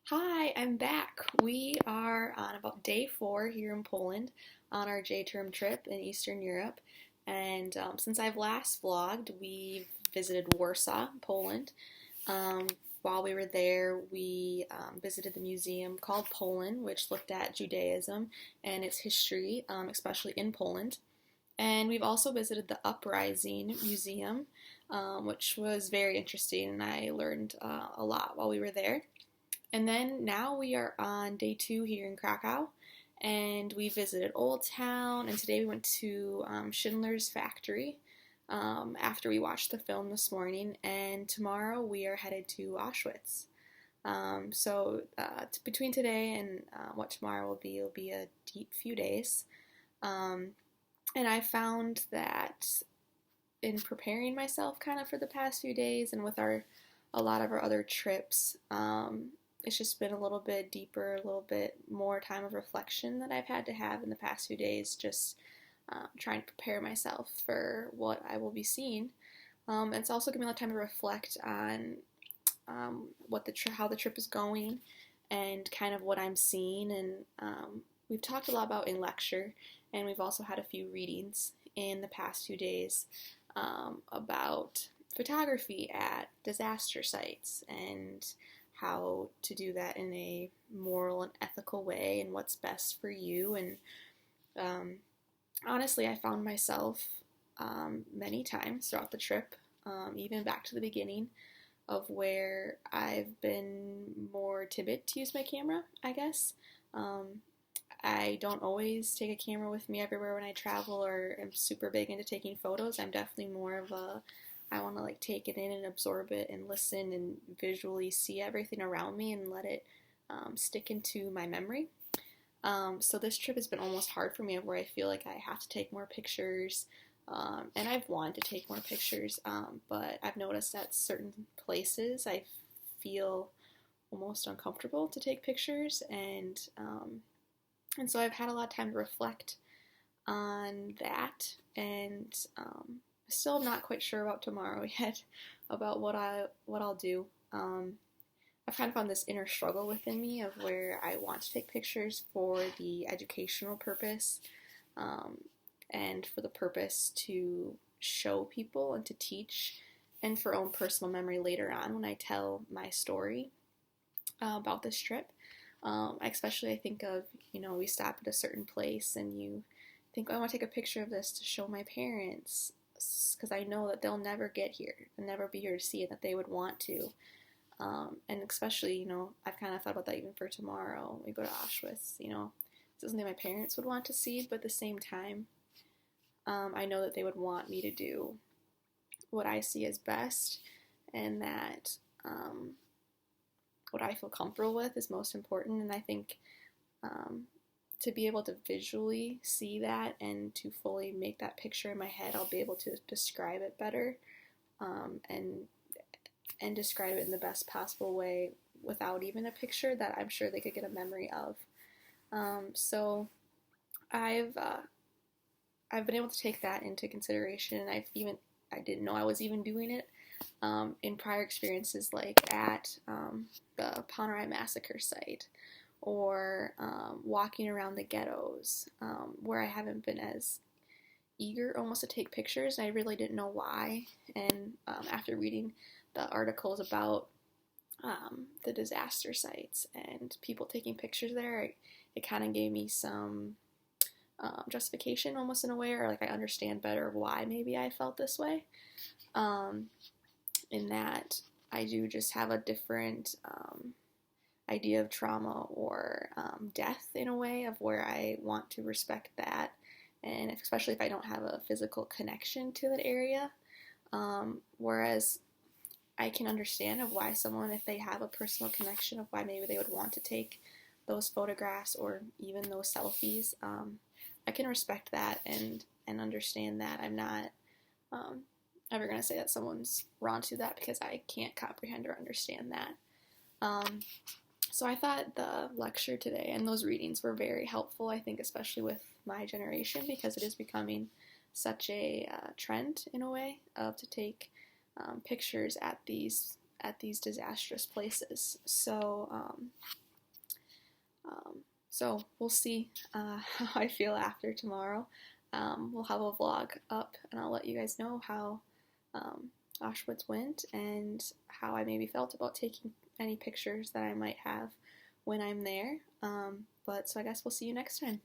Hi, I'm back. We are on about day 4 here in Poland on our J-term trip in Eastern Europe. And since I've last vlogged, we visited Warsaw, Poland. Um, while we were there, we visited the museum called Poland, which looked at Judaism and its history, especially in Poland. And we've also visited the Uprising Museum, which was very interesting, and I learned a lot while we were there. And then now we are on day 2 here in Krakow, and we visited Old Town, and today we went to Schindler's Factory after we watched the film this morning, and tomorrow we are headed to Auschwitz. Between today and what tomorrow will be a deep few days. Um, and I found that in preparing myself kind of for the past few days and with a lot of our other trips, it's just been a little bit deeper, a little bit more time of reflection that I've had to have in the past few days, just trying to prepare myself for what I will be seeing. It's also given me a lot of time to reflect on how the trip is going and kind of what I'm seeing. And we've talked a lot about in lecture, and we've also had a few readings in the past few days about photography at disaster sites and how to do that in a moral and ethical way and what's best for you. And honestly, I found myself many times throughout the trip, even back to the beginning, of where I've been more timid to use my camera, I guess. I don't always take a camera with me everywhere when I travel or am super big into taking photos. I'm definitely more of I want to like take it in and absorb it and listen and visually see everything around me and let it stick into my memory. So this trip has been almost hard for me, of where I feel like I have to take more pictures, and I've wanted to take more pictures, but I've noticed that certain places I feel almost uncomfortable to take pictures, and so I've had a lot of time to reflect on that, and still not quite sure about tomorrow yet, about what I'll do. I've kind of found this inner struggle within me of where I want to take pictures for the educational purpose, and for the purpose to show people and to teach, and for own personal memory later on when I tell my story about this trip. Especially I think of, we stop at a certain place and you think, oh, I want to take a picture of this to show my parents, because I know that they'll never get here and never be here to see it, that they would want to. And especially, I've kind of thought about that even for tomorrow. We go to Auschwitz, this is something my parents would want to see, but at the same time, I know that they would want me to do what I see as best, and that what I feel comfortable with is most important. And I think to be able to visually see that and to fully make that picture in my head, I'll be able to describe it better, and describe it in the best possible way without even a picture that I'm sure they could get a memory of. So I've been able to take that into consideration, and I didn't know I was even doing it in prior experiences, like at the Panerai massacre site, or walking around the ghettos, where I haven't been as eager almost to take pictures, and I really didn't know why. And after reading the articles about the disaster sites and people taking pictures there, it kind of gave me some justification almost in a way, or like I understand better why maybe I felt this way. In that I do just have a different idea of trauma or death in a way, of where I want to respect that, and especially if I don't have a physical connection to that area. Whereas I can understand of why someone, if they have a personal connection, of why maybe they would want to take those photographs or even those selfies. I can respect that and understand that. I'm not ever going to say that someone's wrong to that, because I can't comprehend or understand that. So I thought the lecture today and those readings were very helpful, I think, especially with my generation, because it is becoming such a trend in a way of to take pictures at these at these disastrous places. So so we'll see how I feel after tomorrow. We'll have a vlog up, and I'll let you guys know how Auschwitz went and how I maybe felt about taking any pictures that I might have when I'm there. But so I guess we'll see you next time.